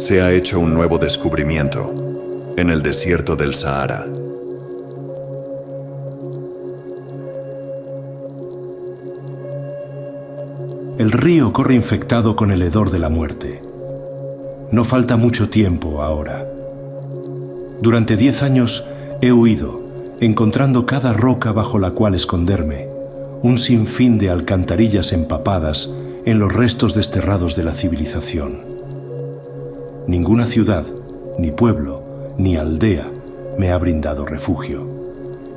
Se ha hecho un nuevo descubrimiento en el desierto del Sahara. El río corre infectado con el hedor de la muerte. No falta mucho tiempo ahora. Durante 10 años he huido, encontrando cada roca bajo la cual esconderme, un sinfín de alcantarillas empapadas en los restos desterrados de la civilización. Ninguna ciudad, ni pueblo, ni aldea me ha brindado refugio.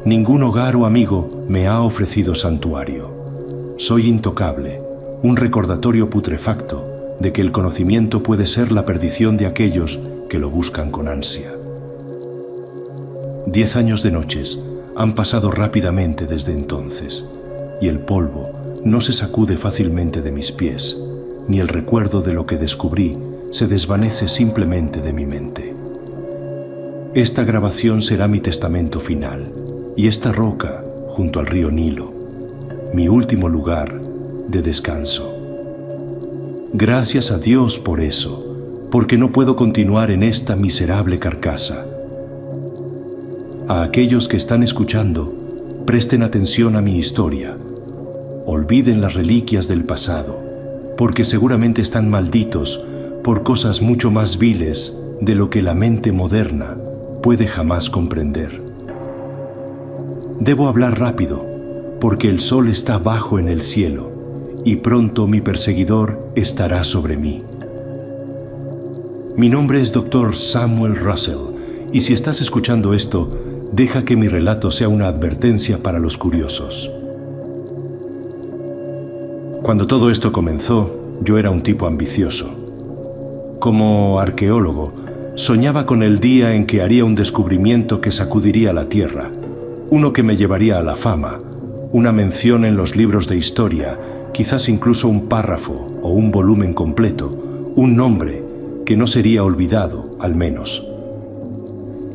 Ningún hogar o amigo me ha ofrecido santuario. Soy intocable, un recordatorio putrefacto de que el conocimiento puede ser la perdición de aquellos que lo buscan con ansia. 10 años de noches han pasado rápidamente desde entonces, y el polvo no se sacude fácilmente de mis pies, ni el recuerdo de lo que descubrí se desvanece simplemente de mi mente. Esta grabación será mi testamento final, y esta roca, junto al río Nilo, mi último lugar de descanso. Gracias a Dios por eso, porque no puedo continuar en esta miserable carcasa. A aquellos que están escuchando, presten atención a mi historia. Olviden las reliquias del pasado, porque seguramente están malditos por cosas mucho más viles de lo que la mente moderna puede jamás comprender. Debo hablar rápido, porque el sol está bajo en el cielo, y pronto mi perseguidor estará sobre mí. Mi nombre es Dr. Samuel Russell, y si estás escuchando esto, deja que mi relato sea una advertencia para los curiosos. Cuando todo esto comenzó, yo era un tipo ambicioso. Como arqueólogo, soñaba con el día en que haría un descubrimiento que sacudiría la tierra, uno que me llevaría a la fama, una mención en los libros de historia, quizás incluso un párrafo o un volumen completo, un nombre que no sería olvidado, al menos.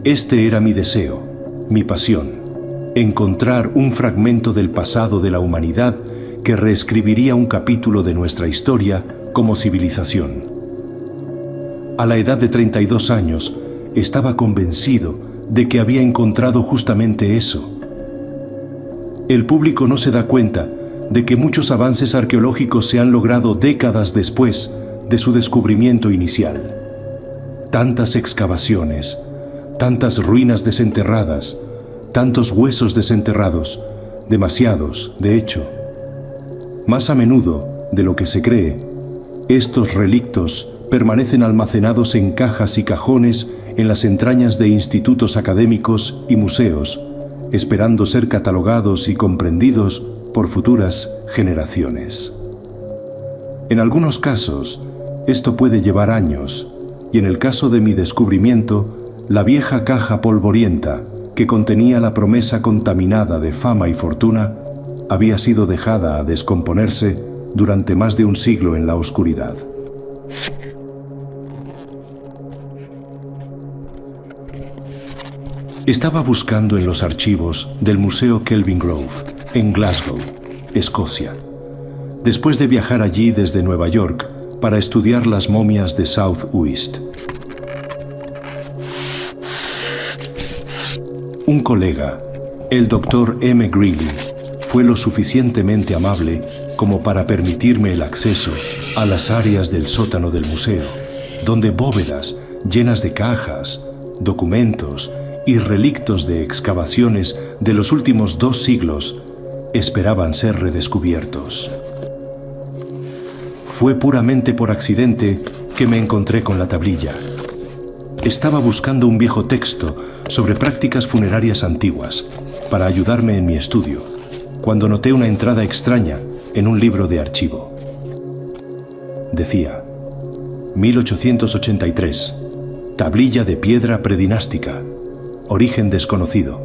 Este era mi deseo, mi pasión, encontrar un fragmento del pasado de la humanidad que reescribiría un capítulo de nuestra historia como civilización. A la edad de 32 años, estaba convencido de que había encontrado justamente eso. El público no se da cuenta de que muchos avances arqueológicos se han logrado décadas después de su descubrimiento inicial. Tantas excavaciones, tantas ruinas desenterradas, tantos huesos desenterrados, demasiados, de hecho. Más a menudo de lo que se cree, estos relictos permanecen almacenados en cajas y cajones en las entrañas de institutos académicos y museos, esperando ser catalogados y comprendidos por futuras generaciones. En algunos casos, esto puede llevar años, y en el caso de mi descubrimiento, la vieja caja polvorienta que contenía la promesa contaminada de fama y fortuna había sido dejada a descomponerse durante más de un siglo en la oscuridad. Estaba buscando en los archivos del Museo Kelvingrove, en Glasgow, Escocia, después de viajar allí desde Nueva York para estudiar las momias de South Uist. Un colega, el Dr. M. Greeley, fue lo suficientemente amable como para permitirme el acceso a las áreas del sótano del museo, donde bóvedas llenas de cajas, documentos y relictos de excavaciones de los últimos 2 siglos esperaban ser redescubiertos. Fue puramente por accidente que me encontré con la tablilla. Estaba buscando un viejo texto sobre prácticas funerarias antiguas para ayudarme en mi estudio, cuando noté una entrada extraña en un libro de archivo. Decía, 1883, tablilla de piedra predinástica, origen desconocido.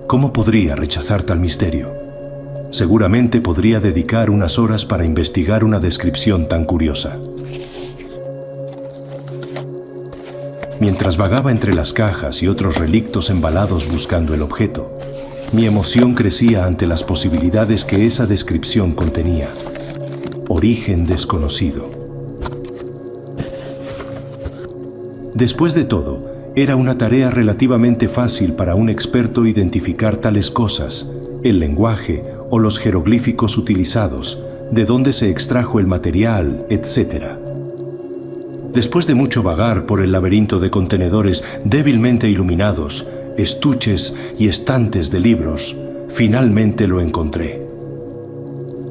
¿Cómo podría rechazar tal misterio? Seguramente podría dedicar unas horas para investigar una descripción tan curiosa. Mientras vagaba entre las cajas y otros relictos embalados buscando el objeto, mi emoción crecía ante las posibilidades que esa descripción contenía. Origen desconocido. Después de todo, era una tarea relativamente fácil para un experto identificar tales cosas, el lenguaje o los jeroglíficos utilizados, de dónde se extrajo el material, etc. Después de mucho vagar por el laberinto de contenedores débilmente iluminados, estuches y estantes de libros, finalmente lo encontré.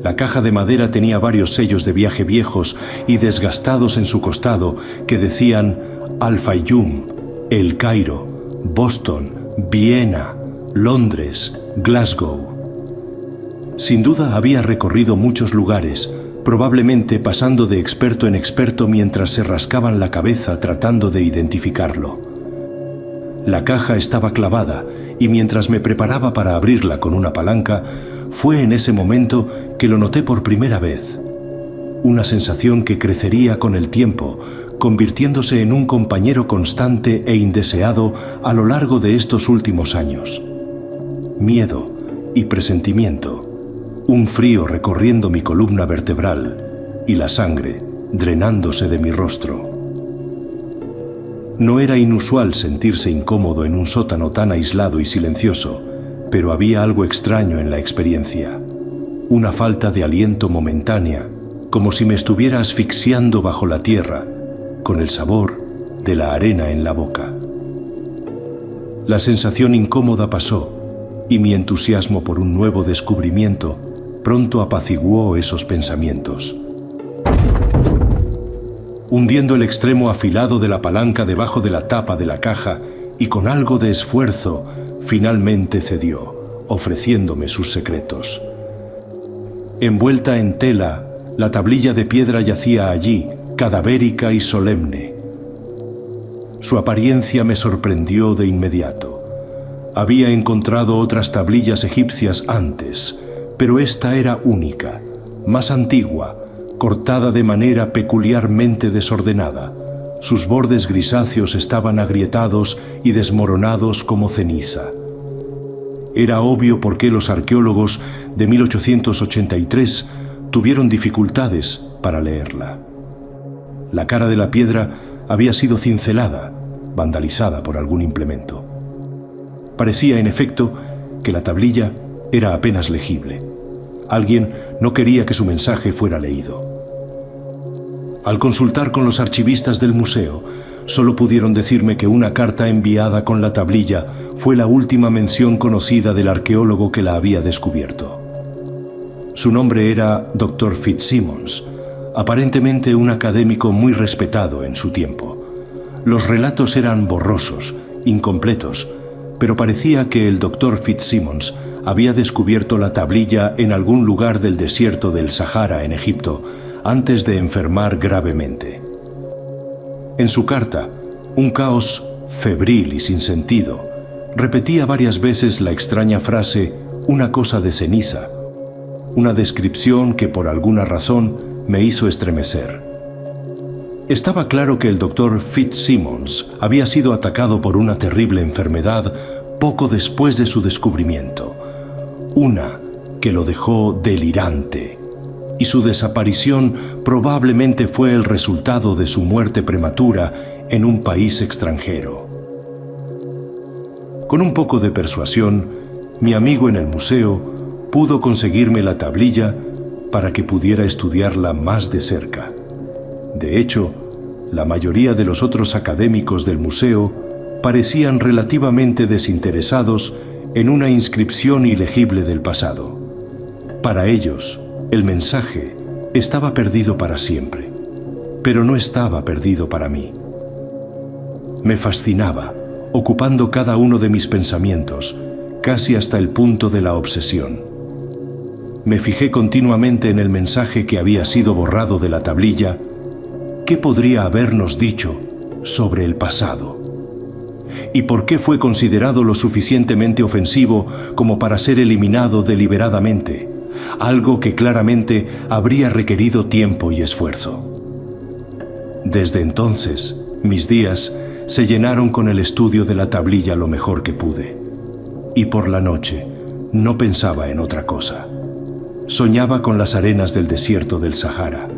La caja de madera tenía varios sellos de viaje viejos y desgastados en su costado que decían Al-Fayyum, El Cairo, Boston, Viena, Londres, Glasgow. Sin duda había recorrido muchos lugares, probablemente pasando de experto en experto mientras se rascaban la cabeza tratando de identificarlo. La caja estaba clavada y mientras me preparaba para abrirla con una palanca, fue en ese momento que lo noté por primera vez. Una sensación que crecería con el tiempo, convirtiéndose en un compañero constante e indeseado a lo largo de estos últimos años. Miedo y presentimiento, un frío recorriendo mi columna vertebral y la sangre drenándose de mi rostro. No era inusual sentirse incómodo en un sótano tan aislado y silencioso, pero había algo extraño en la experiencia. Una falta de aliento momentánea, como si me estuviera asfixiando bajo la tierra, con el sabor de la arena en la boca. La sensación incómoda pasó, y mi entusiasmo por un nuevo descubrimiento pronto apaciguó esos pensamientos. Hundiendo el extremo afilado de la palanca debajo de la tapa de la caja y con algo de esfuerzo, finalmente cedió, ofreciéndome sus secretos. Envuelta en tela, la tablilla de piedra yacía allí, cadavérica y solemne. Su apariencia me sorprendió de inmediato. Había encontrado otras tablillas egipcias antes, pero esta era única, más antigua, cortada de manera peculiarmente desordenada. Sus bordes grisáceos estaban agrietados y desmoronados como ceniza. Era obvio por qué los arqueólogos de 1883 tuvieron dificultades para leerla. La cara de la piedra había sido cincelada, vandalizada por algún implemento. Parecía, en efecto, que la tablilla era apenas legible. Alguien no quería que su mensaje fuera leído. Al consultar con los archivistas del museo, solo pudieron decirme que una carta enviada con la tablilla fue la última mención conocida del arqueólogo que la había descubierto. Su nombre era Dr. Fitzsimmons, aparentemente un académico muy respetado en su tiempo. Los relatos eran borrosos, incompletos, pero parecía que el Dr. Fitzsimmons había descubierto la tablilla en algún lugar del desierto del Sahara en Egipto antes de enfermar gravemente. En su carta, un caos febril y sin sentido, repetía varias veces la extraña frase «una cosa de ceniza», una descripción que por alguna razón me hizo estremecer. Estaba claro que el Dr. Fitzsimmons había sido atacado por una terrible enfermedad poco después de su descubrimiento, una que lo dejó delirante, y su desaparición probablemente fue el resultado de su muerte prematura en un país extranjero. Con un poco de persuasión, mi amigo en el museo pudo conseguirme la tablilla para que pudiera estudiarla más de cerca. De hecho, la mayoría de los otros académicos del museo parecían relativamente desinteresados en una inscripción ilegible del pasado. Para ellos, el mensaje estaba perdido para siempre, pero no estaba perdido para mí. Me fascinaba, ocupando cada uno de mis pensamientos, casi hasta el punto de la obsesión. Me fijé continuamente en el mensaje que había sido borrado de la tablilla. ¿Qué podría habernos dicho sobre el pasado? ¿Y por qué fue considerado lo suficientemente ofensivo como para ser eliminado deliberadamente? Algo que claramente habría requerido tiempo y esfuerzo. Desde entonces, mis días se llenaron con el estudio de la tablilla lo mejor que pude. Y por la noche no pensaba en otra cosa. Soñaba con las arenas del desierto del Sahara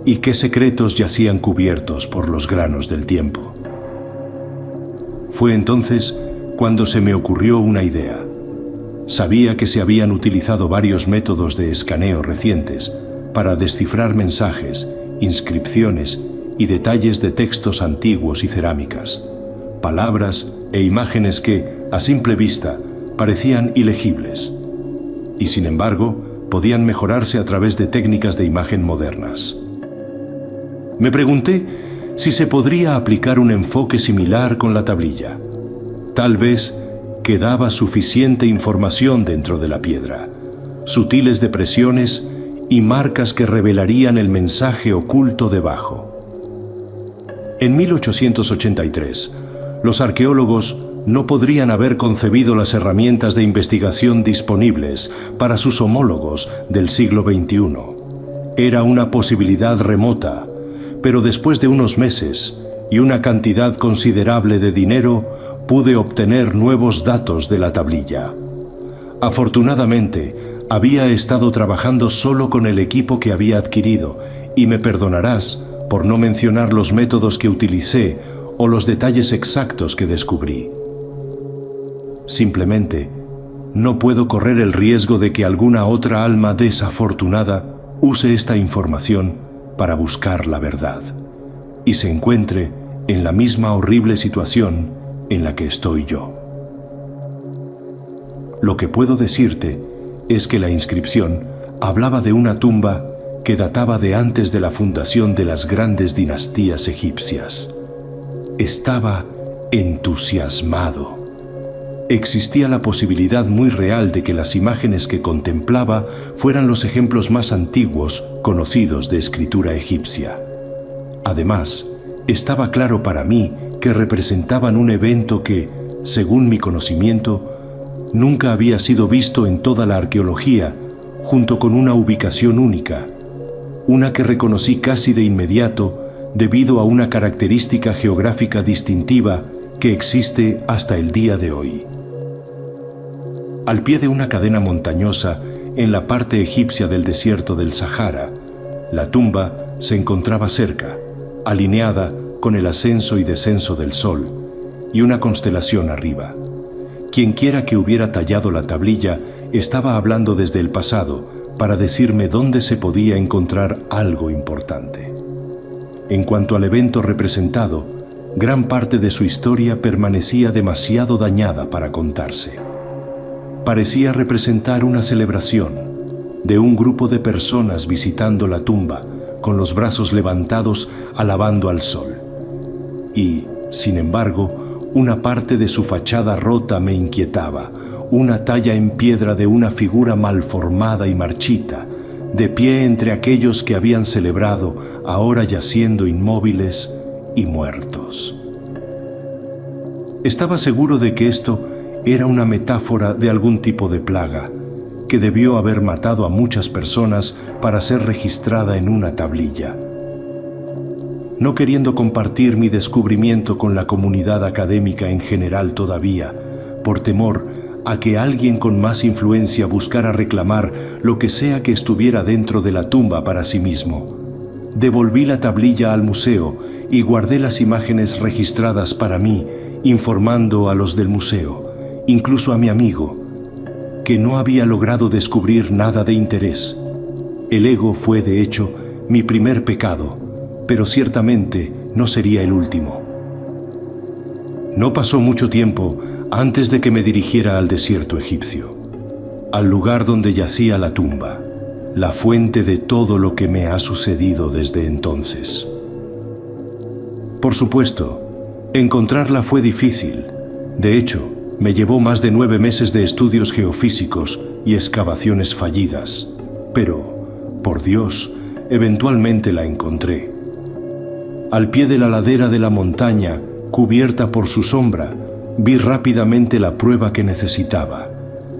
y qué secretos yacían cubiertos por los granos del tiempo. Fue entonces cuando se me ocurrió una idea. Sabía que se habían utilizado varios métodos de escaneo recientes para descifrar mensajes, inscripciones y detalles de textos antiguos y cerámicas, palabras e imágenes que, a simple vista, parecían ilegibles, y sin embargo, podían mejorarse a través de técnicas de imagen modernas. Me pregunté si se podría aplicar un enfoque similar con la tablilla. Tal vez quedaba suficiente información dentro de la piedra, sutiles depresiones y marcas que revelarían el mensaje oculto debajo. En 1883, los arqueólogos no podrían haber concebido las herramientas de investigación disponibles para sus homólogos del siglo XXI. Era una posibilidad remota, pero después de unos meses y una cantidad considerable de dinero, pude obtener nuevos datos de la tablilla. Afortunadamente, había estado trabajando solo con el equipo que había adquirido, y me perdonarás por no mencionar los métodos que utilicé o los detalles exactos que descubrí. Simplemente, no puedo correr el riesgo de que alguna otra alma desafortunada use esta información para buscar la verdad y se encuentre en la misma horrible situación en la que estoy yo. Lo que puedo decirte es que la inscripción hablaba de una tumba que databa de antes de la fundación de las grandes dinastías egipcias. Estaba entusiasmado. Existía la posibilidad muy real de que las imágenes que contemplaba fueran los ejemplos más antiguos conocidos de escritura egipcia. Además, estaba claro para mí que representaban un evento que, según mi conocimiento, nunca había sido visto en toda la arqueología, junto con una ubicación única, una que reconocí casi de inmediato debido a una característica geográfica distintiva que existe hasta el día de hoy. Al pie de una cadena montañosa en la parte egipcia del desierto del Sahara, la tumba se encontraba cerca, alineada con el ascenso y descenso del sol, y una constelación arriba. Quienquiera que hubiera tallado la tablilla estaba hablando desde el pasado para decirme dónde se podía encontrar algo importante. En cuanto al evento representado, gran parte de su historia permanecía demasiado dañada para contarse. Parecía representar una celebración de un grupo de personas visitando la tumba con los brazos levantados alabando al sol. Y, sin embargo, una parte de su fachada rota me inquietaba, una talla en piedra de una figura malformada y marchita, de pie entre aquellos que habían celebrado, ahora yaciendo inmóviles y muertos. Estaba seguro de que esto era una metáfora de algún tipo de plaga, que debió haber matado a muchas personas para ser registrada en una tablilla. No queriendo compartir mi descubrimiento con la comunidad académica en general todavía, por temor a que alguien con más influencia buscara reclamar lo que sea que estuviera dentro de la tumba para sí mismo, devolví la tablilla al museo y guardé las imágenes registradas para mí, informando a los del museo, incluso a mi amigo, que no había logrado descubrir nada de interés. El ego fue, de hecho, mi primer pecado, pero ciertamente no sería el último. No pasó mucho tiempo antes de que me dirigiera al desierto egipcio, al lugar donde yacía la tumba, la fuente de todo lo que me ha sucedido desde entonces. Por supuesto, encontrarla fue difícil. De hecho, me llevó más de 9 meses de estudios geofísicos y excavaciones fallidas, pero, por Dios, eventualmente la encontré. Al pie de la ladera de la montaña, cubierta por su sombra, vi rápidamente la prueba que necesitaba.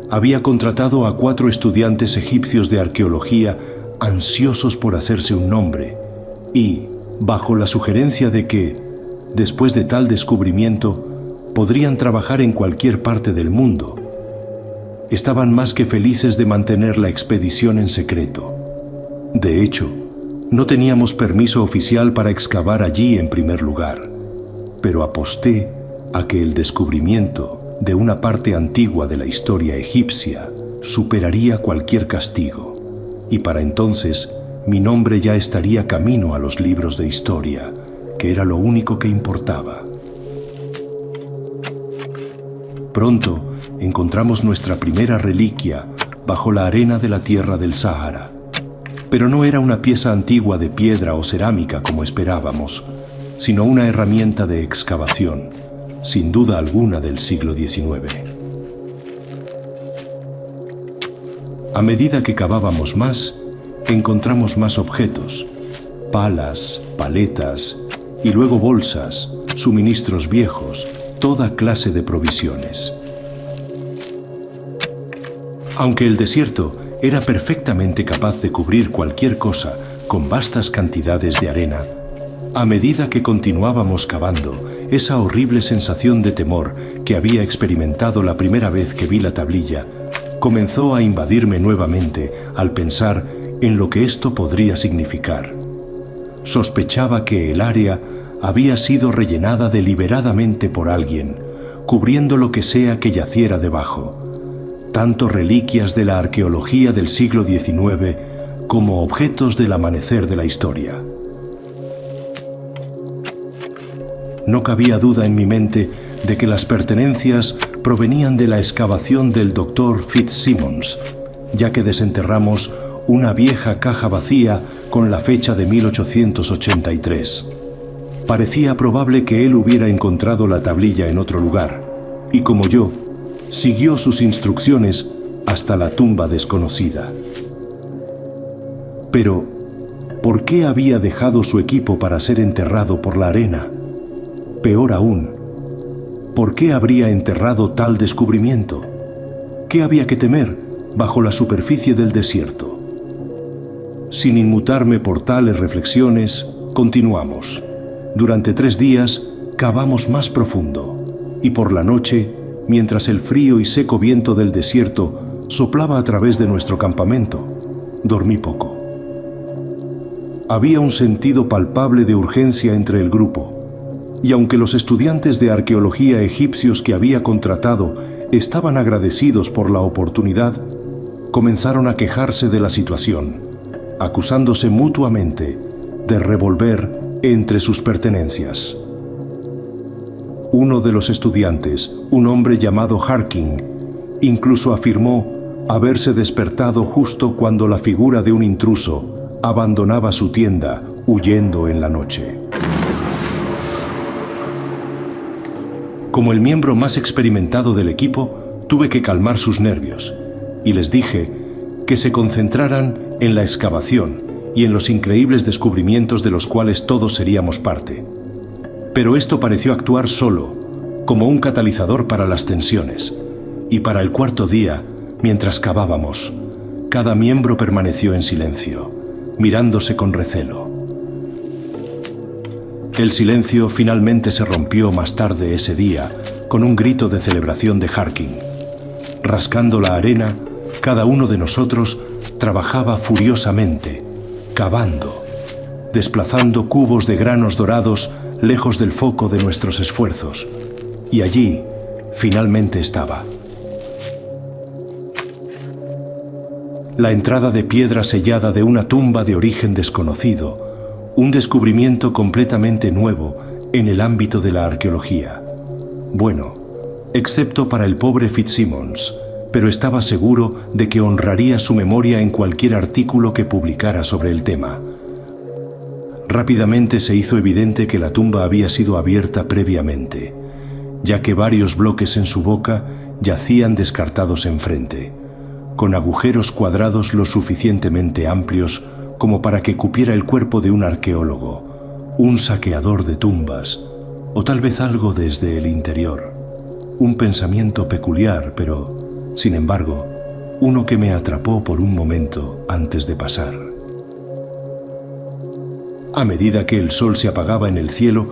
Había contratado a 4 estudiantes egipcios de arqueología ansiosos por hacerse un nombre y, bajo la sugerencia de que, después de tal descubrimiento, podrían trabajar en cualquier parte del mundo, estaban más que felices de mantener la expedición en secreto. De hecho, no teníamos permiso oficial para excavar allí en primer lugar, pero aposté a que el descubrimiento de una parte antigua de la historia egipcia superaría cualquier castigo, y para entonces mi nombre ya estaría camino a los libros de historia, que era lo único que importaba. Pronto encontramos nuestra primera reliquia bajo la arena de la tierra del Sahara. Pero no era una pieza antigua de piedra o cerámica como esperábamos, sino una herramienta de excavación, sin duda alguna del siglo XIX. A medida que cavábamos más, encontramos más objetos: palas, paletas y luego bolsas, suministros viejos, toda clase de provisiones. Aunque el desierto era perfectamente capaz de cubrir cualquier cosa con vastas cantidades de arena, a medida que continuábamos cavando, esa horrible sensación de temor que había experimentado la primera vez que vi la tablilla comenzó a invadirme nuevamente al pensar en lo que esto podría significar. Sospechaba que el área había sido rellenada deliberadamente por alguien, cubriendo lo que sea que yaciera debajo, tanto reliquias de la arqueología del siglo XIX como objetos del amanecer de la historia. No cabía duda en mi mente de que las pertenencias provenían de la excavación del Dr. Fitzsimmons, ya que desenterramos una vieja caja vacía con la fecha de 1883. Parecía probable que él hubiera encontrado la tablilla en otro lugar, y como yo, siguió sus instrucciones hasta la tumba desconocida. Pero, ¿por qué había dejado su equipo para ser enterrado por la arena? Peor aún, ¿por qué habría enterrado tal descubrimiento? ¿Qué había que temer bajo la superficie del desierto? Sin inmutarme por tales reflexiones, continuamos. Durante 3 días cavamos más profundo, y por la noche, mientras el frío y seco viento del desierto soplaba a través de nuestro campamento, dormí poco. Había un sentido palpable de urgencia entre el grupo, y aunque los estudiantes de arqueología egipcios que había contratado estaban agradecidos por la oportunidad, comenzaron a quejarse de la situación, acusándose mutuamente de revolver entre sus pertenencias. Uno de los estudiantes, un hombre llamado Harkin, incluso afirmó haberse despertado justo cuando la figura de un intruso abandonaba su tienda huyendo en la noche. Como el miembro más experimentado del equipo, tuve que calmar sus nervios y les dije que se concentraran en la excavación y en los increíbles descubrimientos de los cuales todos seríamos parte. Pero esto pareció actuar solo, como un catalizador para las tensiones, y para el 4.º día, mientras cavábamos, cada miembro permaneció en silencio, mirándose con recelo. El silencio finalmente se rompió más tarde ese día con un grito de celebración de Harkin. Rascando la arena, cada uno de nosotros trabajaba furiosamente, cavando, desplazando cubos de granos dorados lejos del foco de nuestros esfuerzos. Y allí, finalmente estaba. La entrada de piedra sellada de una tumba de origen desconocido, un descubrimiento completamente nuevo en el ámbito de la arqueología. Bueno, excepto para el pobre Fitzsimmons, pero estaba seguro de que honraría su memoria en cualquier artículo que publicara sobre el tema. Rápidamente se hizo evidente que la tumba había sido abierta previamente, ya que varios bloques en su boca yacían descartados enfrente, con agujeros cuadrados lo suficientemente amplios como para que cupiera el cuerpo de un arqueólogo, un saqueador de tumbas, o tal vez algo desde el interior. Un pensamiento peculiar, pero, sin embargo, uno que me atrapó por un momento antes de pasar. A medida que el sol se apagaba en el cielo,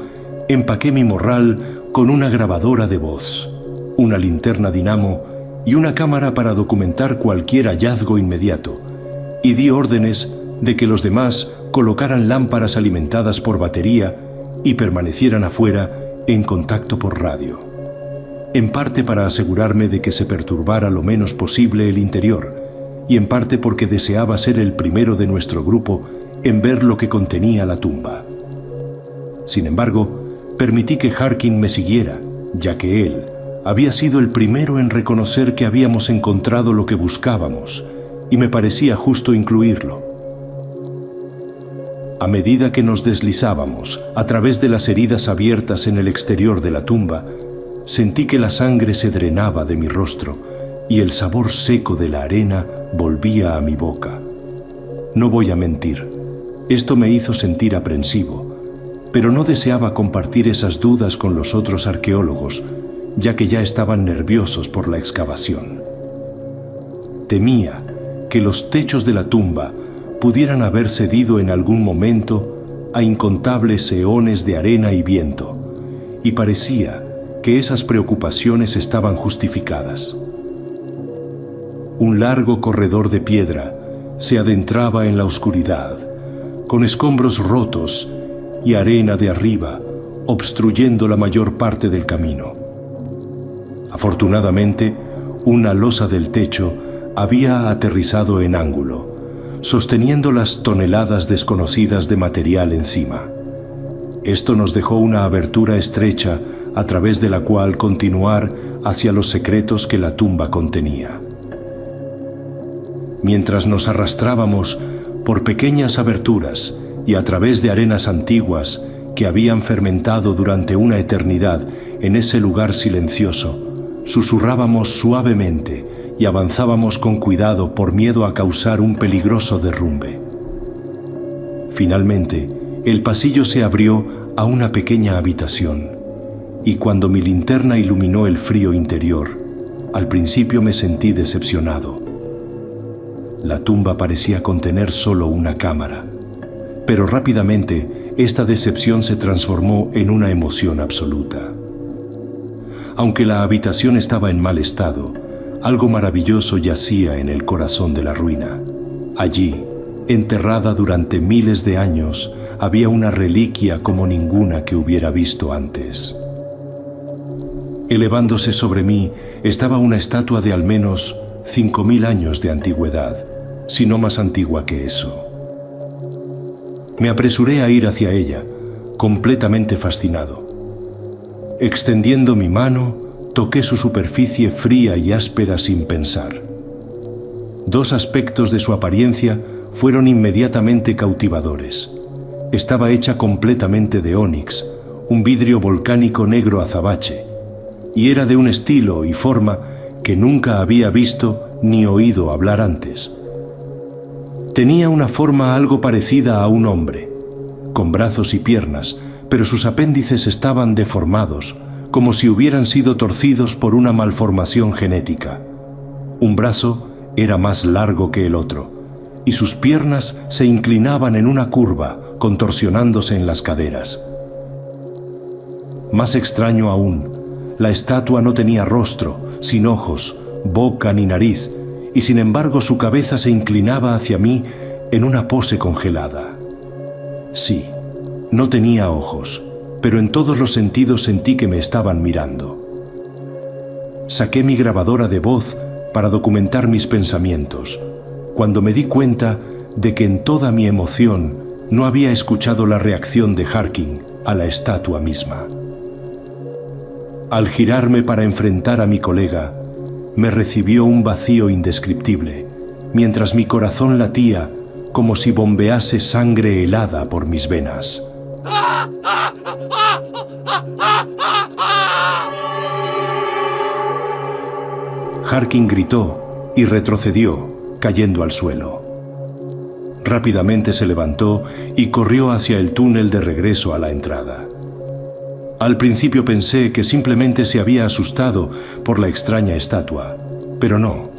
empaqué mi morral con una grabadora de voz, una linterna dinamo y una cámara para documentar cualquier hallazgo inmediato, y di órdenes de que los demás colocaran lámparas alimentadas por batería y permanecieran afuera en contacto por radio. en parte para asegurarme de que se perturbara lo menos posible el interior, y en parte porque deseaba ser el primero de nuestro grupo en ver lo que contenía la tumba. Sin embargo, permití que Harkin me siguiera, ya que él había sido el primero en reconocer que habíamos encontrado lo que buscábamos, y me parecía justo incluirlo. A medida que nos deslizábamos a través de las heridas abiertas en el exterior de la tumba, sentí que la sangre se drenaba de mi rostro y el sabor seco de la arena volvía a mi boca. No voy a mentir, esto me hizo sentir aprensivo, pero no deseaba compartir esas dudas con los otros arqueólogos, ya que ya estaban nerviosos por la excavación. Temía que los techos de la tumba pudieran haber cedido en algún momento a incontables eones de arena y viento, y parecía que esas preocupaciones estaban justificadas. Un largo corredor de piedra se adentraba en la oscuridad, con escombros rotos y arena de arriba, obstruyendo la mayor parte del camino. Afortunadamente, una losa del techo había aterrizado en ángulo, sosteniendo las toneladas desconocidas de material encima. Esto nos dejó una abertura estrecha a través de la cual continuar hacia los secretos que la tumba contenía. Mientras nos arrastrábamos por pequeñas aberturas y a través de arenas antiguas que habían fermentado durante una eternidad en ese lugar silencioso, susurrábamos suavemente y avanzábamos con cuidado por miedo a causar un peligroso derrumbe. Finalmente, el pasillo se abrió a una pequeña habitación, y cuando mi linterna iluminó el frío interior, al principio me sentí decepcionado. La tumba parecía contener solo una cámara, pero rápidamente esta decepción se transformó en una emoción absoluta. Aunque la habitación estaba en mal estado, algo maravilloso yacía en el corazón de la ruina. Allí, enterrada durante miles de años, había una reliquia como ninguna que hubiera visto antes. Elevándose sobre mí estaba una estatua de al menos 5000 años de antigüedad, si no más antigua que eso. Me apresuré a ir hacia ella, completamente fascinado. Extendiendo mi mano, toqué su superficie fría y áspera sin pensar. Dos aspectos de su apariencia fueron inmediatamente cautivadores. Estaba hecha completamente de ónix, un vidrio volcánico negro azabache, y era de un estilo y forma que nunca había visto ni oído hablar antes. Tenía una forma algo parecida a un hombre, con brazos y piernas, pero sus apéndices estaban deformados, como si hubieran sido torcidos por una malformación genética. Un brazo era más largo que el otro, y sus piernas se inclinaban en una curva, contorsionándose en las caderas. Más extraño aún, la estatua no tenía rostro, sin ojos, boca ni nariz, y sin embargo su cabeza se inclinaba hacia mí en una pose congelada. Sí, no tenía ojos, pero en todos los sentidos sentí que me estaban mirando. Saqué mi grabadora de voz para documentar mis pensamientos, cuando me di cuenta de que en toda mi emoción no había escuchado la reacción de Harkin a la estatua misma. Al girarme para enfrentar a mi colega, me recibió un vacío indescriptible, mientras mi corazón latía como si bombease sangre helada por mis venas. Harkin gritó y retrocedió, cayendo al suelo. Rápidamente se levantó y corrió hacia el túnel de regreso a la entrada. Al principio pensé que simplemente se había asustado por la extraña estatua, pero no,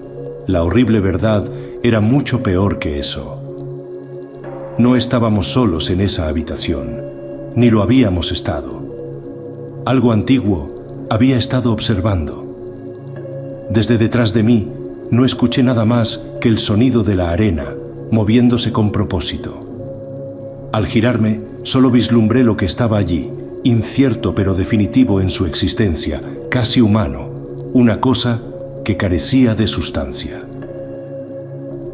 la horrible verdad era mucho peor que eso. No estábamos solos en esa habitación, ni lo habíamos estado. Algo antiguo había estado observando. Desde detrás de mí no escuché nada más que el sonido de la arena moviéndose con propósito. Al girarme, solo vislumbré lo que estaba allí, incierto pero definitivo en su existencia, casi humano, una cosa que carecía de sustancia.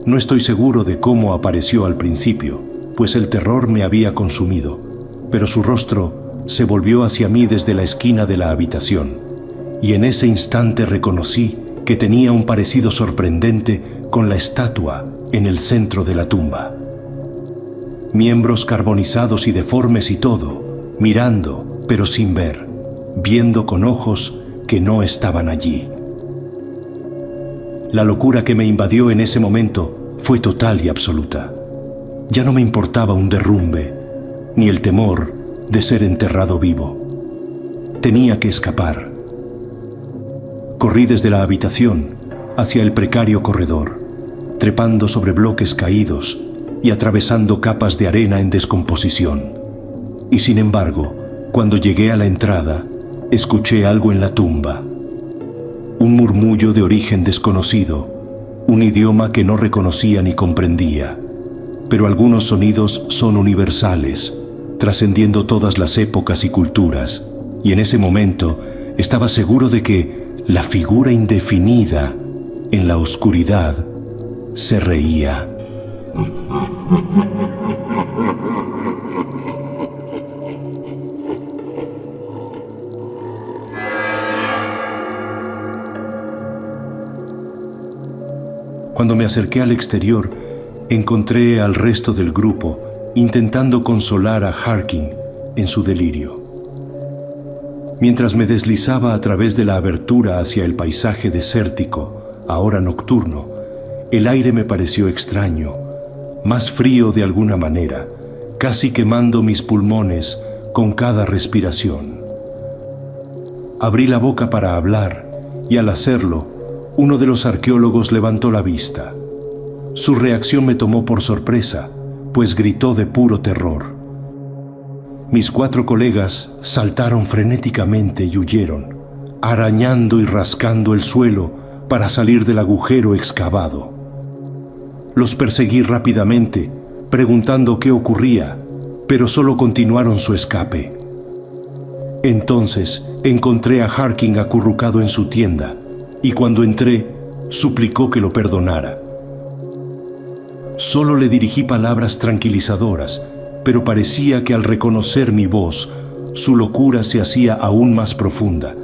No estoy seguro de cómo apareció al principio, pues el terror me había consumido, pero su rostro se volvió hacia mí desde la esquina de la habitación, y en ese instante reconocí que tenía un parecido sorprendente con la estatua en el centro de la tumba. Miembros carbonizados y deformes y todo, mirando, pero sin ver, viendo con ojos que no estaban allí. La locura que me invadió en ese momento fue total y absoluta. Ya no me importaba un derrumbe, ni el temor de ser enterrado vivo. Tenía que escapar. Corrí desde la habitación hacia el precario corredor, trepando sobre bloques caídos y atravesando capas de arena en descomposición. Y sin embargo, cuando llegué a la entrada, escuché algo en la tumba. Un murmullo de origen desconocido, un idioma que no reconocía ni comprendía. Pero algunos sonidos son universales, trascendiendo todas las épocas y culturas, y en ese momento estaba seguro de que la figura indefinida en la oscuridad se reía. Cuando me acerqué al exterior, encontré al resto del grupo intentando consolar a Harkin en su delirio. Mientras me deslizaba a través de la abertura hacia el paisaje desértico, ahora nocturno, el aire me pareció extraño, más frío de alguna manera, casi quemando mis pulmones con cada respiración. Abrí la boca para hablar y al hacerlo, uno de los arqueólogos levantó la vista. Su reacción me tomó por sorpresa, pues gritó de puro terror. Mis 4 colegas saltaron frenéticamente y huyeron, arañando y rascando el suelo para salir del agujero excavado. Los perseguí rápidamente, preguntando qué ocurría, pero solo continuaron su escape. Entonces encontré a Harkin acurrucado en su tienda, y cuando entré, suplicó que lo perdonara. Solo le dirigí palabras tranquilizadoras, pero parecía que al reconocer mi voz, su locura se hacía aún más profunda.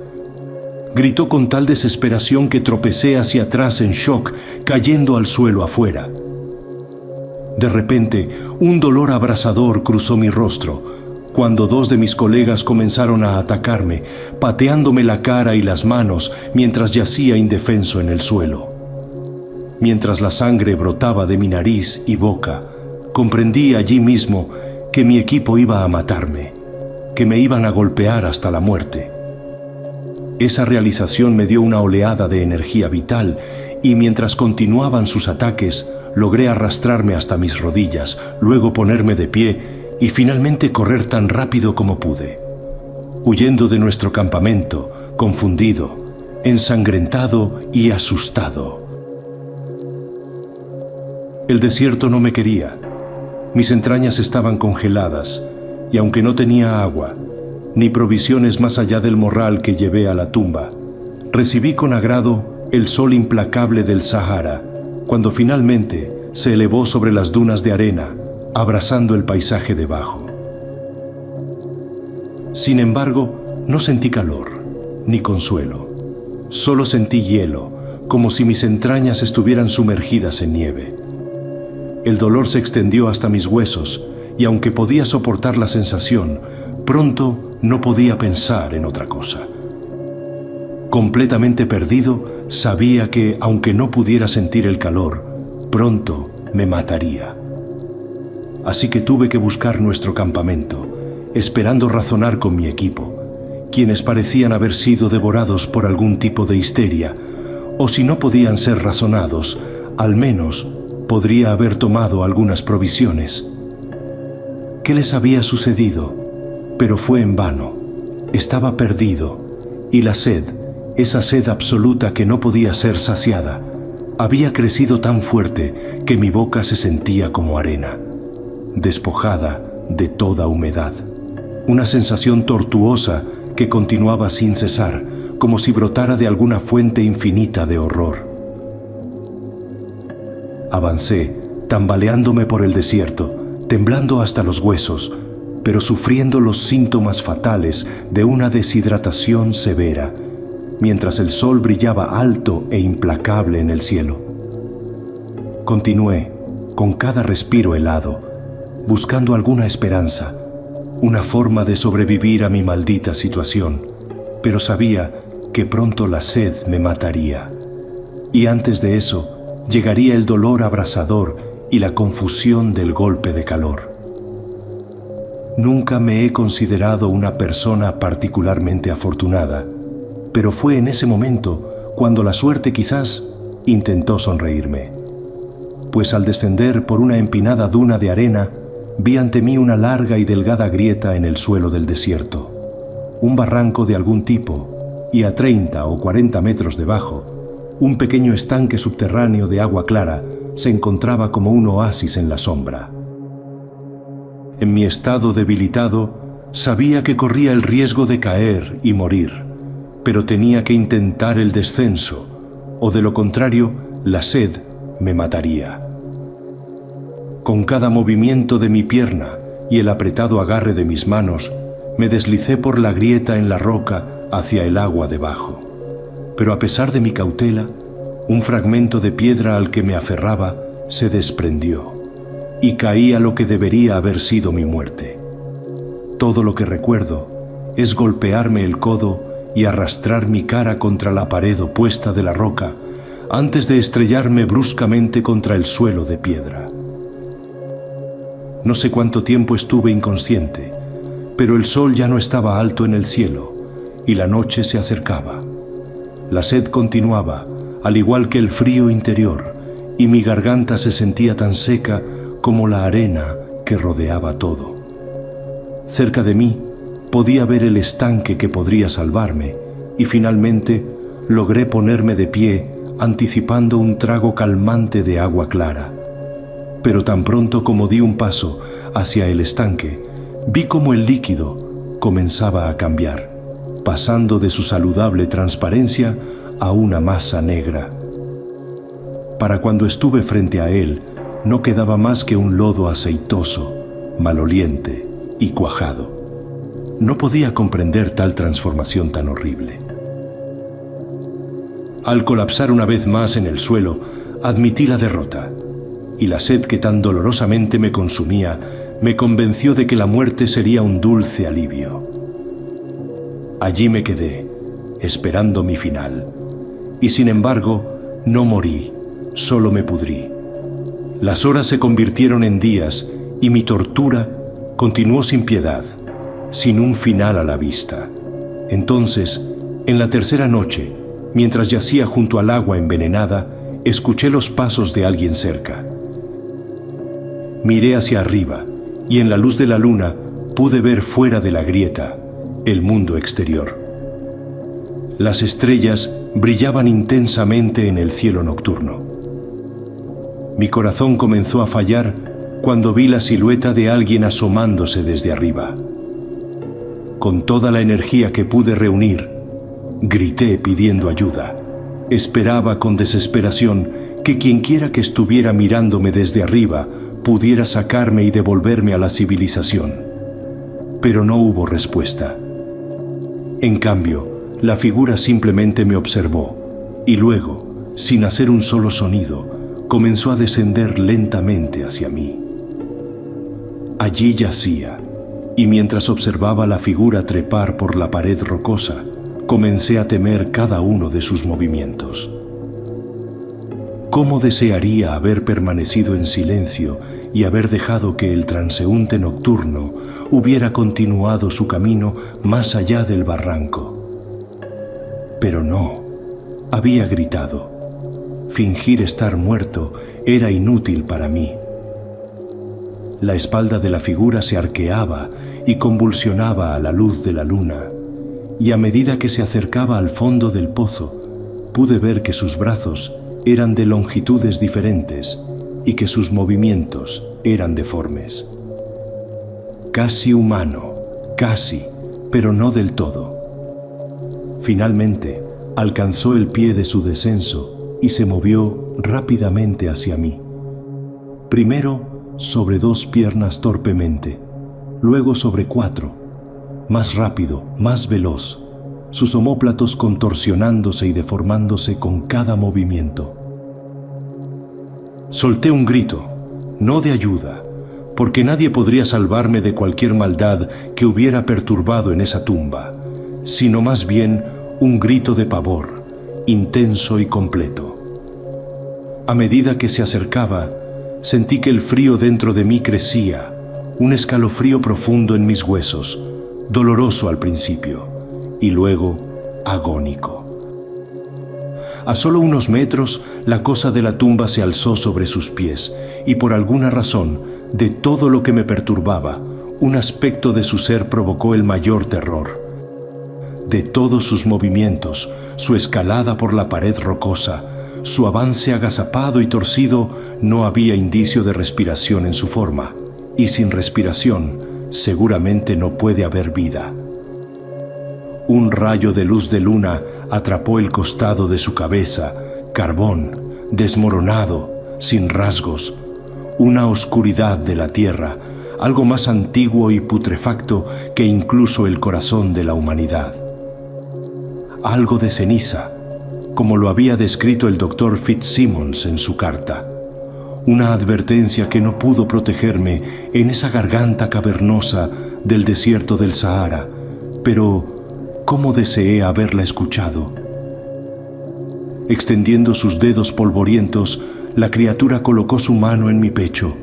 Gritó con tal desesperación que tropecé hacia atrás en shock, cayendo al suelo afuera. De repente, un dolor abrasador cruzó mi rostro, cuando 2 de mis colegas comenzaron a atacarme, pateándome la cara y las manos mientras yacía indefenso en el suelo. Mientras la sangre brotaba de mi nariz y boca, comprendí allí mismo que mi equipo iba a matarme, que me iban a golpear hasta la muerte. Esa realización me dio una oleada de energía vital y mientras continuaban sus ataques, logré arrastrarme hasta mis rodillas, luego ponerme de pie y finalmente correr tan rápido como pude, huyendo de nuestro campamento, confundido, ensangrentado y asustado. El desierto no me quería. Mis entrañas estaban congeladas, y aunque no tenía agua, ni provisiones más allá del morral que llevé a la tumba, recibí con agrado el sol implacable del Sahara, cuando finalmente se elevó sobre las dunas de arena, abrazando el paisaje debajo. Sin embargo, no sentí calor, ni consuelo. Solo sentí hielo, como si mis entrañas estuvieran sumergidas en nieve. El dolor se extendió hasta mis huesos, y aunque podía soportar la sensación, pronto no podía pensar en otra cosa. Completamente perdido, sabía que, aunque no pudiera sentir el calor, pronto me mataría. Así que tuve que buscar nuestro campamento, esperando razonar con mi equipo, quienes parecían haber sido devorados por algún tipo de histeria, o si no podían ser razonados, al menos podría haber tomado algunas provisiones. ¿Qué les había sucedido? Pero fue en vano. Estaba perdido, y la sed, esa sed absoluta que no podía ser saciada, había crecido tan fuerte que mi boca se sentía como arena, despojada de toda humedad. una sensación tortuosa que continuaba sin cesar, como si brotara de alguna fuente infinita de horror. Avancé, tambaleándome por el desierto, temblando hasta los huesos, pero sufriendo los síntomas fatales de una deshidratación severa, mientras el sol brillaba alto e implacable en el cielo. Continué, con cada respiro helado, buscando alguna esperanza, una forma de sobrevivir a mi maldita situación, pero sabía que pronto la sed me mataría, y antes de eso llegaría el dolor abrasador y la confusión del golpe de calor. Nunca me he considerado una persona particularmente afortunada, pero fue en ese momento cuando la suerte quizás intentó sonreírme, pues al descender por una empinada duna de arena, vi ante mí una larga y delgada grieta en el suelo del desierto, un barranco de algún tipo, y a 30 o 40 metros debajo, un pequeño estanque subterráneo de agua clara se encontraba como un oasis en la sombra. En mi estado debilitado, sabía que corría el riesgo de caer y morir, pero tenía que intentar el descenso, o de lo contrario, la sed me mataría. Con cada movimiento de mi pierna y el apretado agarre de mis manos, me deslicé por la grieta en la roca hacia el agua debajo. Pero a pesar de mi cautela, un fragmento de piedra al que me aferraba se desprendió y caí a lo que debería haber sido mi muerte. Todo lo que recuerdo es golpearme el codo y arrastrar mi cara contra la pared opuesta de la roca antes de estrellarme bruscamente contra el suelo de piedra. No sé cuánto tiempo estuve inconsciente, pero el sol ya no estaba alto en el cielo y la noche se acercaba. La sed continuaba, al igual que el frío interior, y mi garganta se sentía tan seca como la arena que rodeaba todo. Cerca de mí podía ver el estanque que podría salvarme, y finalmente logré ponerme de pie anticipando un trago calmante de agua clara. Pero tan pronto como di un paso hacia el estanque, vi como el líquido comenzaba a cambiar, pasando de su saludable transparencia a una masa negra. Para cuando estuve frente a él, no quedaba más que un lodo aceitoso, maloliente y cuajado. No podía comprender tal transformación tan horrible. Al colapsar una vez más en el suelo, admití la derrota, y la sed que tan dolorosamente me consumía me convenció de que la muerte sería un dulce alivio. Allí me quedé, esperando mi final, y sin embargo, no morí, solo me pudrí. Las horas se convirtieron en días y mi tortura continuó sin piedad, sin un final a la vista. Entonces, en la tercera noche, mientras yacía junto al agua envenenada, escuché los pasos de alguien cerca. Miré hacia arriba y en la luz de la luna pude ver fuera de la grieta el mundo exterior. Las estrellas brillaban intensamente en el cielo nocturno. Mi corazón comenzó a fallar cuando vi la silueta de alguien asomándose desde arriba. Con toda la energía que pude reunir, grité pidiendo ayuda. Esperaba con desesperación que quienquiera que estuviera mirándome desde arriba pudiera sacarme y devolverme a la civilización. Pero no hubo respuesta. En cambio, la figura simplemente me observó y luego, sin hacer un solo sonido, comenzó a descender lentamente hacia mí. Allí yacía, y mientras observaba la figura trepar por la pared rocosa, comencé a temer cada uno de sus movimientos. ¿Cómo desearía haber permanecido en silencio y haber dejado que el transeúnte nocturno hubiera continuado su camino más allá del barranco? Pero no, había gritado. Fingir estar muerto era inútil para mí. La espalda de la figura se arqueaba y convulsionaba a la luz de la luna, y a medida que se acercaba al fondo del pozo, pude ver que sus brazos eran de longitudes diferentes y que sus movimientos eran deformes. Casi humano, Casi, pero no del todo. Finalmente, alcanzó el pie de su descenso y se movió rápidamente hacia mí. Primero sobre 2 piernas torpemente, luego sobre 4, más rápido, más veloz, sus omóplatos contorsionándose y deformándose con cada movimiento. Solté un grito, no de ayuda, porque nadie podría salvarme de cualquier maldad que hubiera perturbado en esa tumba, sino más bien un grito de pavor, intenso y completo. A medida que se acercaba, sentí que el frío dentro de mí crecía, un escalofrío profundo en mis huesos, doloroso al principio, y luego agónico. A solo unos metros, la cosa de la tumba se alzó sobre sus pies, y por alguna razón, de todo lo que me perturbaba, un aspecto de su ser provocó el mayor terror. De todos sus movimientos, su escalada por la pared rocosa, su avance agazapado y torcido, no había indicio de respiración en su forma, y sin respiración, seguramente no puede haber vida. Un rayo de luz de luna atrapó el costado de su cabeza, carbón, desmoronado, sin rasgos, una oscuridad de la tierra, algo más antiguo y putrefacto que incluso el corazón de la humanidad. Algo de ceniza, como lo había descrito el Dr. Fitzsimmons en su carta. Una advertencia que no pudo protegerme en esa garganta cavernosa del desierto del Sahara, pero cómo deseé haberla escuchado. Extendiendo sus dedos polvorientos, la criatura colocó su mano en mi pecho.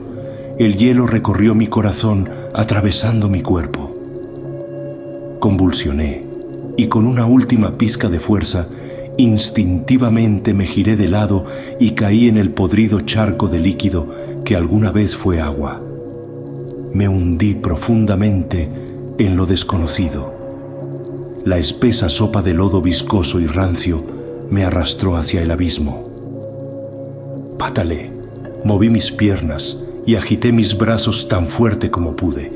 El hielo recorrió mi corazón, atravesando mi cuerpo. Convulsioné, y con una última pizca de fuerza, instintivamente me giré de lado y caí en el podrido charco de líquido que alguna vez fue agua. Me hundí profundamente en lo desconocido. La espesa sopa de lodo viscoso y rancio me arrastró hacia el abismo. Pataleé, moví mis piernas y agité mis brazos tan fuerte como pude,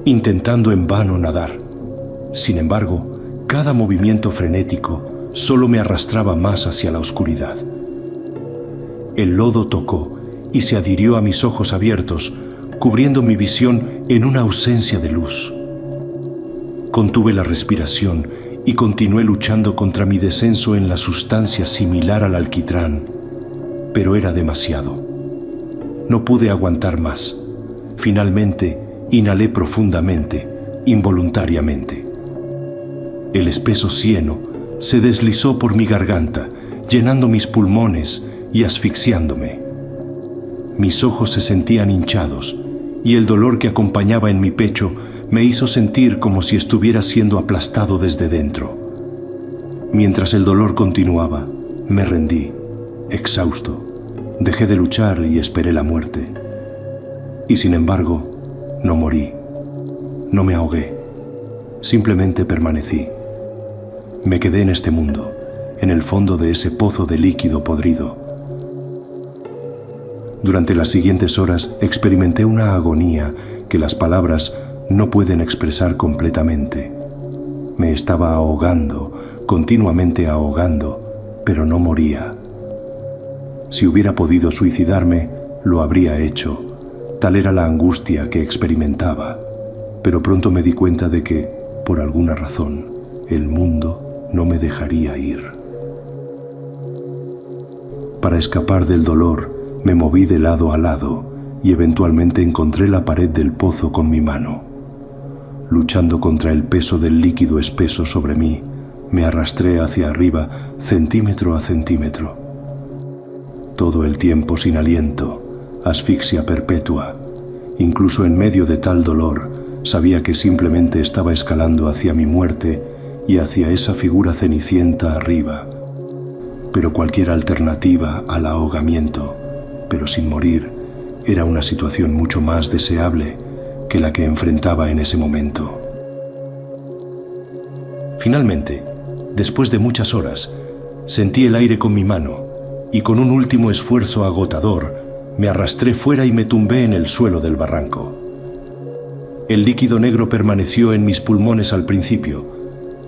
intentando en vano nadar. Sin embargo, cada movimiento frenético solo me arrastraba más hacia la oscuridad. El lodo tocó y se adhirió a mis ojos abiertos, cubriendo mi visión en una ausencia de luz. Contuve la respiración y continué luchando contra mi descenso en la sustancia similar al alquitrán, pero era demasiado. No pude aguantar más. Finalmente, inhalé profundamente, involuntariamente. El espeso cieno se deslizó por mi garganta, llenando mis pulmones y asfixiándome. Mis ojos se sentían hinchados, y el dolor que acompañaba en mi pecho me hizo sentir como si estuviera siendo aplastado desde dentro. Mientras el dolor continuaba, me rendí, exhausto. Dejé de luchar y esperé la muerte. Y sin embargo, no morí, no me ahogué, simplemente permanecí. Me quedé en este mundo, en el fondo de ese pozo de líquido podrido. Durante las siguientes horas experimenté una agonía que las palabras no pueden expresar completamente. Me estaba ahogando, continuamente ahogando, pero no moría. Si hubiera podido suicidarme, lo habría hecho. Tal era la angustia que experimentaba. Pero pronto me di cuenta de que, por alguna razón, el mundo no me dejaría ir. Para escapar del dolor, me moví de lado a lado y eventualmente encontré la pared del pozo con mi mano. Luchando contra el peso del líquido espeso sobre mí, me arrastré hacia arriba centímetro a centímetro. Todo el tiempo sin aliento, asfixia perpetua. Incluso en medio de tal dolor, sabía que simplemente estaba escalando hacia mi muerte y hacia esa figura cenicienta arriba. Pero cualquier alternativa al ahogamiento, pero sin morir, era una situación mucho más deseable que la que enfrentaba en ese momento. Finalmente, después de muchas horas, sentí el aire con mi mano y con un último esfuerzo agotador me arrastré fuera y me tumbé en el suelo del barranco. El líquido negro permaneció en mis pulmones al principio,